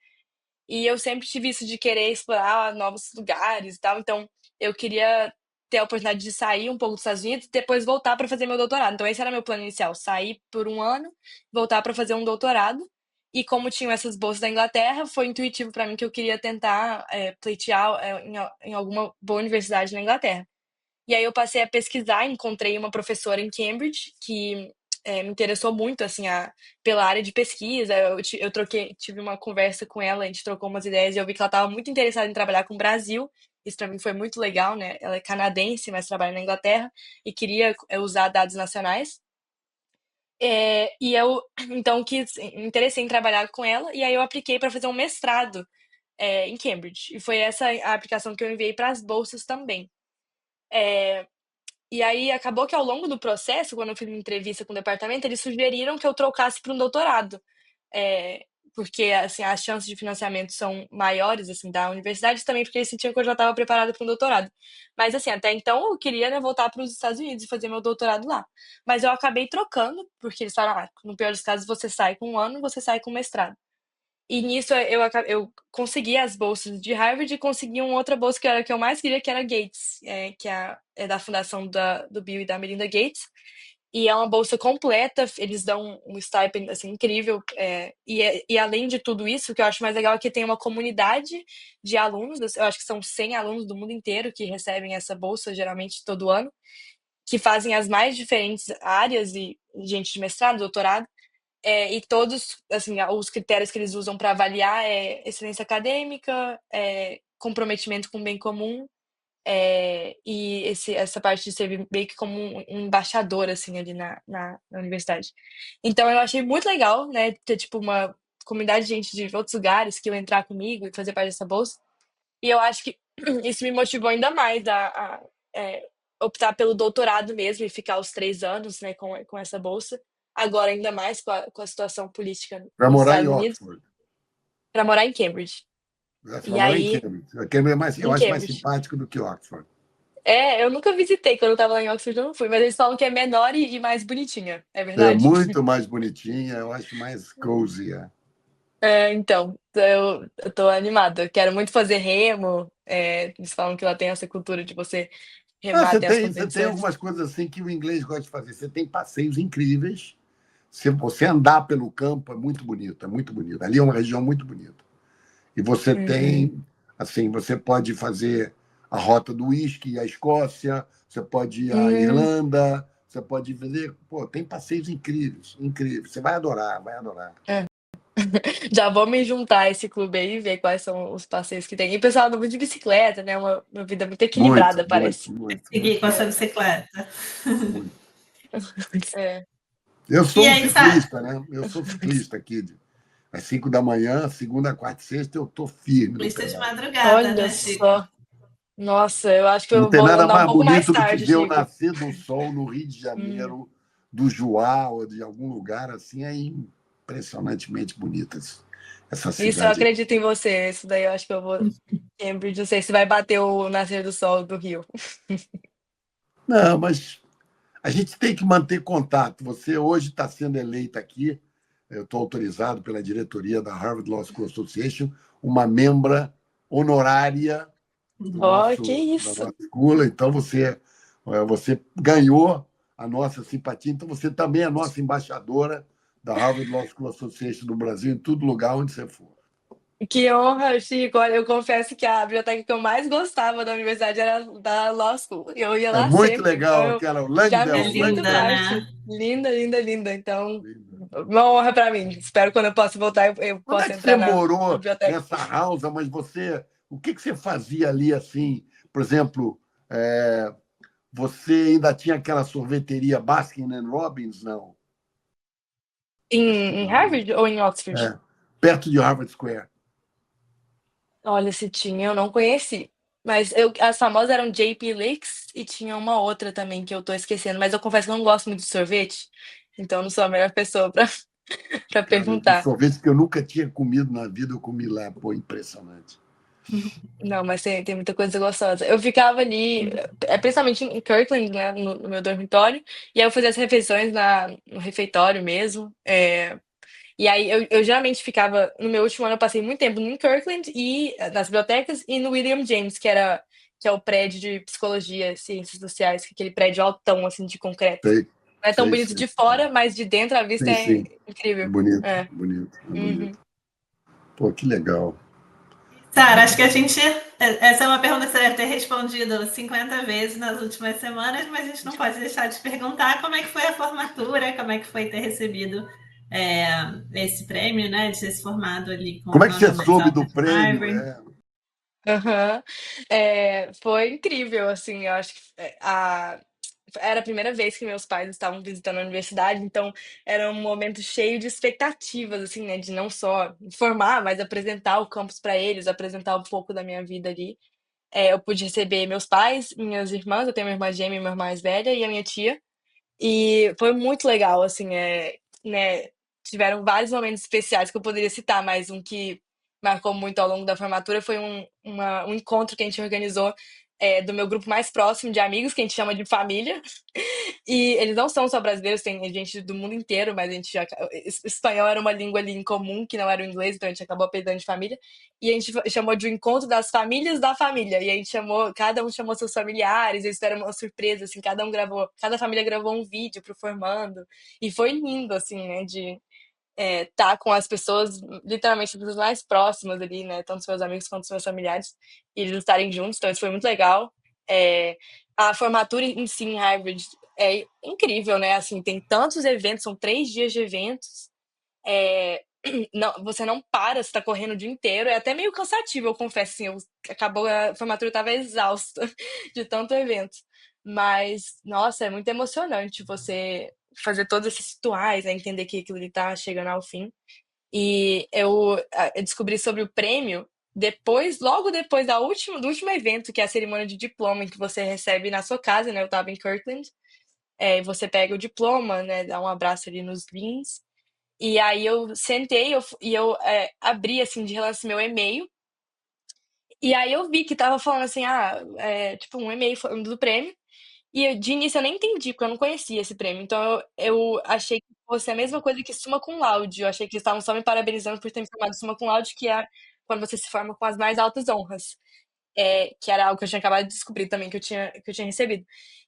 D: E eu sempre tive isso de querer explorar novos lugares e tal, então eu queria ter a oportunidade de sair um pouco dos Estados Unidos e depois voltar para fazer meu doutorado. Então esse era meu plano inicial, sair por um ano, voltar para fazer um doutorado. E como tinham essas bolsas da Inglaterra, foi intuitivo para mim que eu queria tentar pleitear em alguma boa universidade na Inglaterra. E aí eu passei a pesquisar, encontrei uma professora em Cambridge que me interessou muito assim pela área de pesquisa. Eu tive uma conversa com ela, a gente trocou umas ideias e eu vi que ela estava muito interessada em trabalhar com o Brasil. Isso para mim foi muito legal, né? Ela é canadense, mas trabalha na Inglaterra e queria usar dados nacionais. E eu então me interessei em trabalhar com ela e aí eu apliquei para fazer um mestrado em Cambridge. E foi essa a aplicação que eu enviei para as bolsas também. E aí acabou que ao longo do processo, quando eu fiz uma entrevista com o departamento, eles sugeriram que eu trocasse para um doutorado. É, porque assim, as chances de financiamento são maiores assim, da universidade, também porque eles sentiam que eu já estava preparada para um doutorado. Mas assim, até então eu queria, né, voltar para os Estados Unidos e fazer meu doutorado lá. Mas eu acabei trocando, porque eles falaram, no pior dos casos, você sai com um ano, você sai com mestrado. E nisso eu consegui as bolsas de Harvard e consegui uma outra bolsa que era a que eu mais queria, que era Gates, que é da fundação do Bill e da Melinda Gates. E é uma bolsa completa, eles dão um stipend assim, incrível. E além de tudo isso, o que eu acho mais legal é que tem uma comunidade de alunos, eu acho que são 100 alunos do mundo inteiro que recebem essa bolsa, geralmente todo ano, que fazem as mais diferentes áreas e gente de mestrado, doutorado. E todos, assim, os critérios que eles usam para avaliar excelência acadêmica, comprometimento com o bem comum, e essa parte de ser meio que como um embaixador, assim, ali na universidade. Então, eu achei muito legal, né, ter, tipo, uma comunidade de gente de outros lugares que iam entrar comigo e fazer parte dessa bolsa. E eu acho que isso me motivou ainda mais a optar pelo doutorado mesmo e ficar os 3 anos, né, com essa bolsa. Agora, ainda mais com a situação política
B: Para
D: nos
B: morar em
D: Estados Unidos,
B: Oxford.
D: para morar em Cambridge.
B: Você
D: E
B: vai morar em
D: aí,
B: Cambridge. Cambridge eu
D: em
B: acho mais
D: Cambridge.
B: simpático do que Oxford.
D: Eu nunca visitei quando eu tava lá em Oxford, eu não fui, mas eles falam que é menor e mais bonitinha, é
B: É
D: verdade?
B: muito mais bonitinha, eu acho mais cozy.
D: Então, eu tô animada. Quero muito fazer remo. Eles falam que lá tem essa cultura de você remar, tem as
B: Você tem
D: competições.
B: algumas coisas assim que o inglês gosta de fazer. Você tem passeios incríveis. Se você andar pelo campo é muito bonito, é muito bonito. Ali é uma região muito bonita. E você
D: Uhum.
B: tem, assim, você pode fazer a rota do uísque, a Escócia, você pode ir à
D: Hum,
B: Irlanda, você pode fazer. Pô, tem passeios incríveis, incríveis. Você vai adorar, vai adorar.
D: é. Já vou me juntar a esse clube aí e ver quais são os passeios que tem. E o pessoal anda muito de bicicleta, né? Uma vida muito
B: Muito,
D: equilibrada,
B: muito,
D: parece.
B: muito,
C: Seguir
B: muito,
C: com a sua
B: muito,
C: bicicleta.
B: muito.
D: É.
B: Eu
C: E
B: sou um
C: aí, Sara?
B: ciclista, né? Eu sou ciclista aqui. Às 5 da manhã, segunda, quarta e sexta, eu estou firme no
C: Lista de
B: pedal.
C: madrugada,
D: Olha
C: né, Chico?
D: só. Nossa, eu acho que
B: Não
D: eu
B: tem
D: vou
B: nada
D: andar um
B: mais
D: pouco mais
B: bonito do que
D: tarde,
B: ver o
D: Chico.
B: nascer do sol no Rio de
D: Hum.
B: Janeiro, do Juá ou de algum lugar assim. É impressionantemente bonita essa
D: Isso eu
B: cidade.
D: acredito em você. Isso daí eu acho que eu vou. Cambridge, não sei se vai bater o nascer do sol do Rio.
B: Não, mas A gente tem que manter contato. Você hoje está sendo eleita aqui, eu estou autorizado pela diretoria da Harvard Law School Association, uma membra honorária
D: Que
B: da
D: isso!
B: nossa escola. Então, você ganhou a nossa simpatia. Então, você também é nossa embaixadora da Harvard Law School Association do Brasil, em todo lugar onde você for.
D: Que honra, Chico. Olha, eu confesso que a biblioteca que eu mais gostava da universidade era da Law School. Eu ia
B: É
D: lá
B: muito
D: sempre, então
B: legal
D: eu
B: aquela
D: já
C: É
D: me
B: Langdell,
D: sinto
C: linda,
B: Langdell.
D: parte.
C: né?
D: Linda, linda, linda. Então,
B: Linda.
D: uma honra para mim. Espero que quando eu possa voltar, eu
B: Onde é
D: possa
B: que você
D: entrar na
B: morou
D: biblioteca.
B: nessa house? Mas o que você fazia ali assim? Por exemplo, você ainda tinha aquela sorveteria Baskin and Robbins? Não. Acho que
D: Em
B: não.
D: Harvard ou em Oxford?
B: É, perto de Harvard Square.
D: Olha, se tinha, eu não conheci. Mas as famosas eram JP Licks e tinha uma outra também que eu tô esquecendo. Mas eu confesso que eu não gosto muito de sorvete, então eu não sou a melhor pessoa para
B: Cara, de
D: perguntar.
B: sorvete que eu nunca tinha comido na vida, eu comi lá. Pô, impressionante.
D: Não, mas tem muita coisa gostosa. Eu ficava ali, principalmente em Kirkland, né, no meu dormitório, e aí eu fazia as refeições no refeitório mesmo. E aí eu geralmente ficava, no meu último ano eu passei muito tempo em Kirkland e nas bibliotecas e no William James, que é o prédio de psicologia, ciências sociais, que é aquele prédio altão assim de concreto.
B: Sei,
D: Não é tão
B: sei,
D: bonito
B: sei.
D: de fora, mas de dentro a vista
B: Sim,
D: é
B: sim.
D: incrível.
B: Bonito,
D: É.
B: bonito, é
D: Uhum.
B: bonito. Pô, que legal.
C: Sara, acho que a gente. Essa é uma pergunta que você deve ter respondido 50 vezes nas últimas semanas, mas a gente não pode deixar de perguntar como é que foi a formatura, como é que foi ter recebido esse prêmio, né? De ter se formado ali com
B: Como é que
C: a
B: você
C: Robert
B: soube do
C: Albert
B: prêmio?
C: Harvard.
D: Aham. Foi incrível, assim, eu acho que era a primeira vez que meus pais estavam visitando a universidade, então era um momento cheio de expectativas, assim, né, de não só informar, mas apresentar o campus para eles, apresentar um pouco da minha vida ali. Eu pude receber meus pais, minhas irmãs, eu tenho uma irmã gêmea, minha irmã mais velha e a minha tia. E foi muito legal, assim, né, tiveram vários momentos especiais que eu poderia citar, mas um que marcou muito ao longo da formatura foi um encontro que a gente organizou, do meu grupo mais próximo de amigos, que a gente chama de família. E eles não são só brasileiros, tem gente do mundo inteiro, mas a gente já. Espanhol era uma língua ali em comum, que não era o inglês, então a gente acabou apelidando de família. E a gente chamou de encontro das famílias da família. E a gente chamou, cada um chamou seus familiares, eles fizeram uma surpresa, assim, cada família gravou um vídeo pro formando. E foi lindo, assim, né, de tá com as pessoas, literalmente as pessoas mais próximas ali, né? Tanto os meus amigos quanto os meus familiares, e eles estarem juntos, então isso foi muito legal. É, a formatura em si em Harvard é incrível, né? Assim, tem tantos eventos, são 3 dias de eventos. Não, você não para, você tá correndo o dia inteiro. É até meio cansativo, eu confesso. Assim, acabou a formatura, eu tava exausta de tanto evento. Mas, nossa, é muito emocionante você fazer todos esses rituais, né? Entender que aquilo ali tá chegando ao fim. E eu descobri sobre o prêmio logo depois do último evento, que é a cerimônia de diploma, em que você recebe na sua casa, né? Eu tava em Kirkland. E você pega o diploma, né? Dá um abraço ali nos vinhos. E aí eu sentei e eu abri, assim, de relance meu e-mail. E aí eu vi que tava falando assim, tipo, um e-mail falando do prêmio. De início eu nem entendi, porque eu não conhecia esse prêmio. Então eu achei que fosse a mesma coisa que Summa Cum Laude. Eu achei que eles estavam só me parabenizando por ter me formado Summa Cum Laude, que é quando você se forma com as mais altas honras. Que era algo que eu tinha acabado de descobrir também que eu tinha recebido.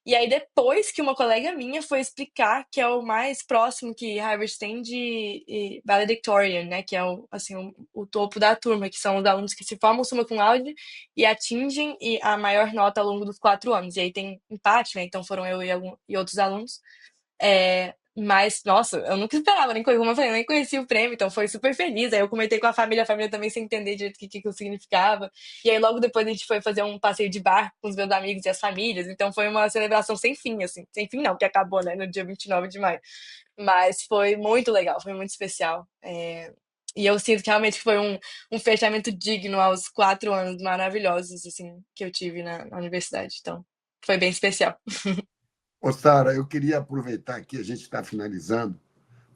D: E aí, depois que uma colega minha foi explicar que é o mais próximo que Harvard tem de valedictorian, né? Que é assim, o topo da turma, que são os alunos que se formam summa cum laude e atingem a maior nota ao longo dos 4 anos. E aí tem empate, né? Então foram eu e outros alunos. Mas, nossa, eu nunca esperava, como eu falei, eu nem conhecia o prêmio, então foi super feliz. Aí eu comentei com a família também sem entender direito o que aquilo significava. E aí logo depois a gente foi fazer um passeio de barco com os meus amigos e as famílias. Então foi uma celebração sem fim, assim. Sem fim não, que acabou, né, no dia 29 de maio. Mas foi muito legal, foi muito especial. E eu sinto que realmente foi um fechamento digno aos 4 anos maravilhosos, assim, que eu tive na universidade. Então, foi bem especial.
B: Ô, Sara, eu queria aproveitar que a gente está finalizando,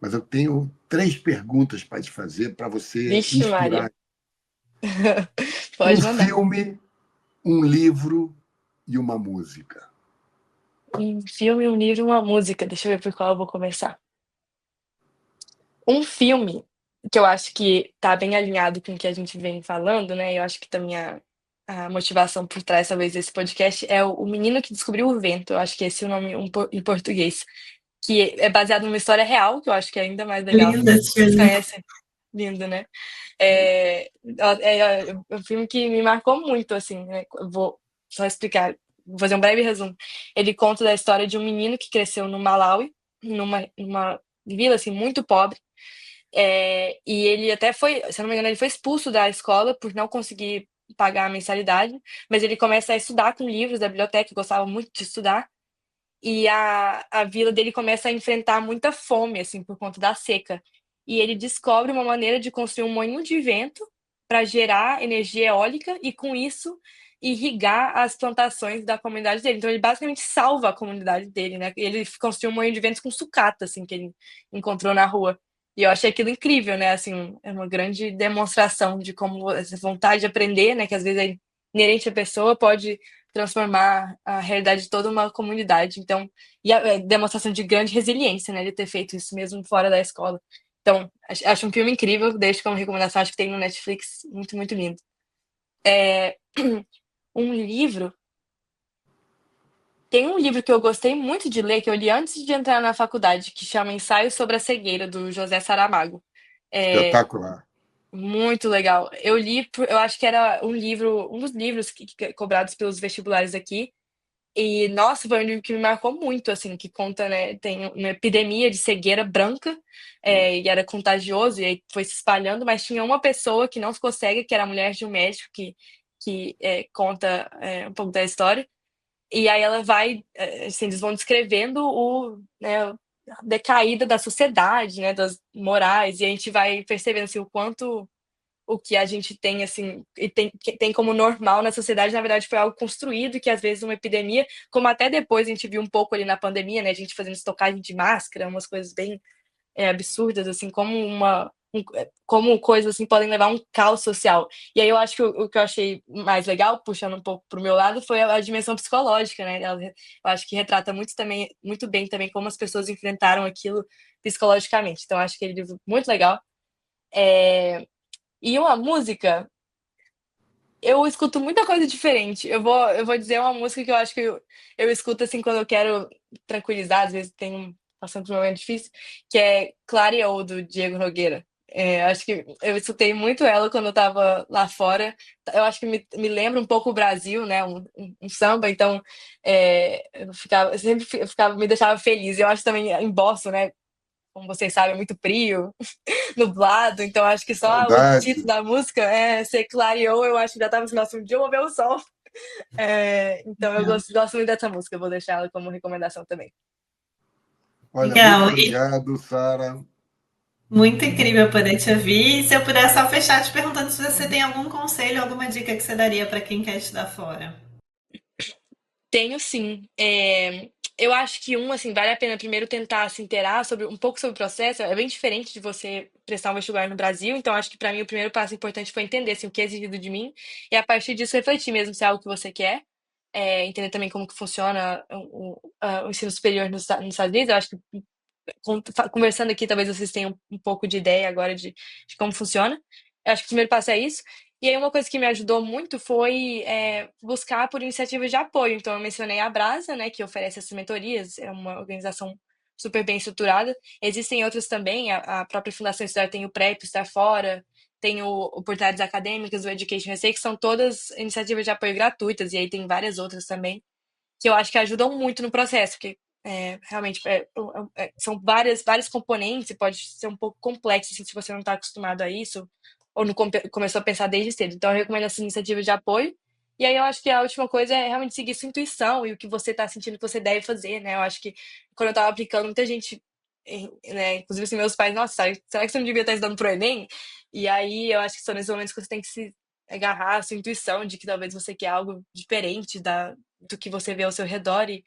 B: mas eu tenho 3 perguntas para te fazer para você
D: Vixe, Maria.
B: inspirar. Um
D: Pode mandar.
B: filme, um livro e uma música.
D: Um filme, um livro, uma música. Deixa eu ver por qual eu vou começar. Um filme que eu acho que tá bem alinhado com o que a gente vem falando, né? Eu acho que também a motivação por trás, talvez, desse podcast é o Menino que Descobriu o Vento. Eu acho que esse é o nome em português. Que é baseado numa história real, que eu acho que é ainda mais legal.
C: Linda esse
D: Vocês
C: filme.
D: conhecem? Lindo, né? É um filme que me marcou muito, assim, né? Eu vou só explicar, vou fazer um breve resumo. Ele conta da história de um menino que cresceu no Malawi, numa vila, assim, muito pobre. E ele até foi, se eu não me engano, ele foi expulso da escola por não conseguir pagar a mensalidade, mas ele começa a estudar com livros da biblioteca, gostava muito de estudar, e a vila dele começa a enfrentar muita fome, assim, por conta da seca. E ele descobre uma maneira de construir um moinho de vento para gerar energia eólica e, com isso, irrigar as plantações da comunidade dele. Então, ele basicamente salva a comunidade dele, né? Ele construiu um moinho de vento com sucata, assim, que ele encontrou na rua. E eu achei aquilo incrível, né? Assim, é uma grande demonstração de como essa vontade de aprender, né? Que às vezes é inerente à pessoa, pode transformar a realidade de toda uma comunidade. Então, e a demonstração de grande resiliência, né, de ter feito isso mesmo fora da escola. Então, acho um filme incrível, deixo como recomendação, acho que tem no Netflix, muito, muito lindo. Um livro, tem um livro que eu gostei muito de ler, que eu li antes de entrar na faculdade, que chama Ensaio sobre a Cegueira, do José Saramago. É
B: Espetacular.
D: muito legal. Eu li, eu acho que era um livro, um dos livros cobrados pelos vestibulares aqui. E, nossa, foi um livro que me marcou muito, assim, que conta, né, tem uma epidemia de cegueira branca, e era contagioso, e aí foi se espalhando, mas tinha uma pessoa que não ficou cega, que era a mulher de um médico, que conta um pouco da história, e aí ela vai, assim, eles vão descrevendo né, a decaída da sociedade, né, das morais, e a gente vai percebendo, assim, o quanto o que a gente tem, assim, e tem como normal na sociedade, na verdade, foi algo construído, que às vezes uma epidemia, como até depois a gente viu um pouco ali na pandemia, né, a gente fazendo estocagem de máscara, umas coisas bem absurdas, assim, como coisas assim podem levar a um caos social. E aí eu acho que o que eu achei mais legal, puxando um pouco pro meu lado, foi a dimensão psicológica, né? Eu acho que retrata muito bem também como as pessoas enfrentaram aquilo psicologicamente. Então, acho que ele é um livro muito legal. E uma música, eu escuto muita coisa diferente. Eu vou dizer uma música que eu acho que eu escuto assim quando eu quero tranquilizar, às vezes tenho passando por um momento difícil, que é Clareou, do Diego Nogueira. Acho que eu escutei muito ela quando eu tava lá fora. Eu acho que me lembra um pouco o Brasil, né? Um samba, então eu sempre me deixava feliz. Eu acho também em Boston, né? Como vocês sabem, é muito frio, nublado, então acho que só o título
B: Saudade.
D: da música ser clareou, eu acho que já tava assim, nossa, um dia eu vou ver o sol. Então eu gosto muito dessa música, eu vou deixar ela como recomendação também.
B: Olha, muito
C: Legal. E
B: obrigado, Sara.
C: muito incrível poder te ouvir. E se eu puder só fechar te perguntando se você tem algum conselho, alguma dica que você daria para quem quer estudar fora.
D: Tenho sim. Eu acho que assim, vale a pena primeiro tentar se inteirar um pouco sobre o processo. É bem diferente de você prestar um vestibular no Brasil, então acho que para mim o primeiro passo importante foi entender assim, o que é exigido de mim e a partir disso refletir mesmo se é algo que você quer. Entender também como que funciona o ensino superior nos Estados Unidos. Eu acho que conversando aqui, talvez vocês tenham um pouco de ideia agora de como funciona. Eu acho que o primeiro passo é isso. E aí, uma coisa que me ajudou muito foi buscar por iniciativas de apoio. Então, eu mencionei a Brasa, né, que oferece essas mentorias, é uma organização super bem estruturada. Existem outras também, a própria Fundação Estudar tem o PrEP, Estar Fora, tem o Oportunidades Acadêmicas, o Education USA, que são todas iniciativas de apoio gratuitas, e aí tem várias outras também que eu acho que ajudam muito no processo, porque realmente são vários componentes e pode ser um pouco complexo assim, se você não está acostumado a isso ou não começou a pensar desde cedo. Então, eu recomendo essa iniciativa de apoio. E aí, eu acho que a última coisa é realmente seguir sua intuição e o que você está sentindo que você deve fazer, né? Eu acho que quando eu estava aplicando, muita gente, né, inclusive assim, meus pais, nossa, será que você não devia estar estudando pro Enem? E aí, eu acho que são nesses momentos que você tem que se agarrar a sua intuição de que talvez você quer algo diferente do que você vê ao seu redor e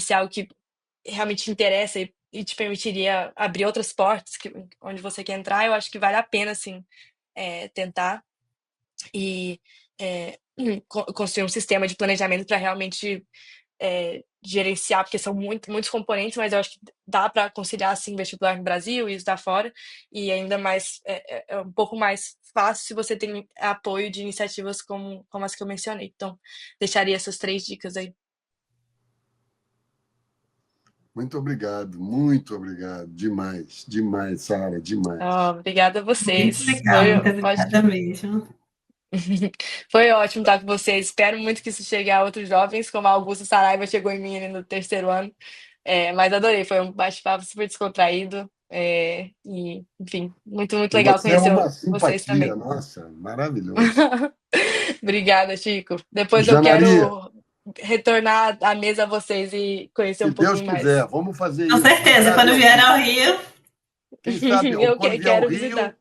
D: se é algo que realmente te interessa e te permitiria abrir outras portas onde você quer entrar, eu acho que vale a pena, assim, tentar e construir um sistema de planejamento para realmente gerenciar, porque são muitos componentes, mas eu acho que dá para conciliar assim vestibular no Brasil e estudar fora, e ainda mais é um pouco mais fácil se você tem apoio de iniciativas como as que eu mencionei. Então, deixaria essas 3 dicas aí.
B: Muito obrigado. Demais, Sara, demais.
D: Obrigada a
C: Muito
D: vocês.
C: legal, muito obrigada mesmo.
D: Foi ótimo estar com vocês. Espero muito que isso chegue a outros jovens, como a Augusta Saraiva chegou em mim ali no 3º ano. Mas adorei, foi um bate-papo super descontraído. E, enfim, muito
B: E
D: legal
B: você é
D: conhecer
B: uma
D: vocês
B: simpatia,
D: também.
B: nossa, maravilhoso.
D: Obrigada, Chico. Depois eu
B: Janari,
D: quero retornar à mesa a vocês e conhecer
B: se
D: um
B: Deus
D: pouquinho
B: quiser,
D: mais.
B: vamos fazer
C: Com
B: isso. Quem
C: certeza,
B: sabe
C: quando
B: ao
C: vier ao
B: Rio.
C: Rio,
B: Quem sabe,
D: Eu
B: quando vier ao
D: quero
B: Rio,
D: visitar.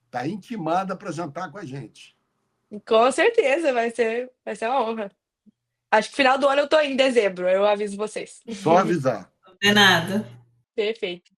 B: está intimada para jantar com a gente.
D: Com certeza, vai ser uma honra. Acho que final do ano eu tô aí, em dezembro, eu aviso vocês.
B: Só avisar.
C: não é nada.
D: Perfeito.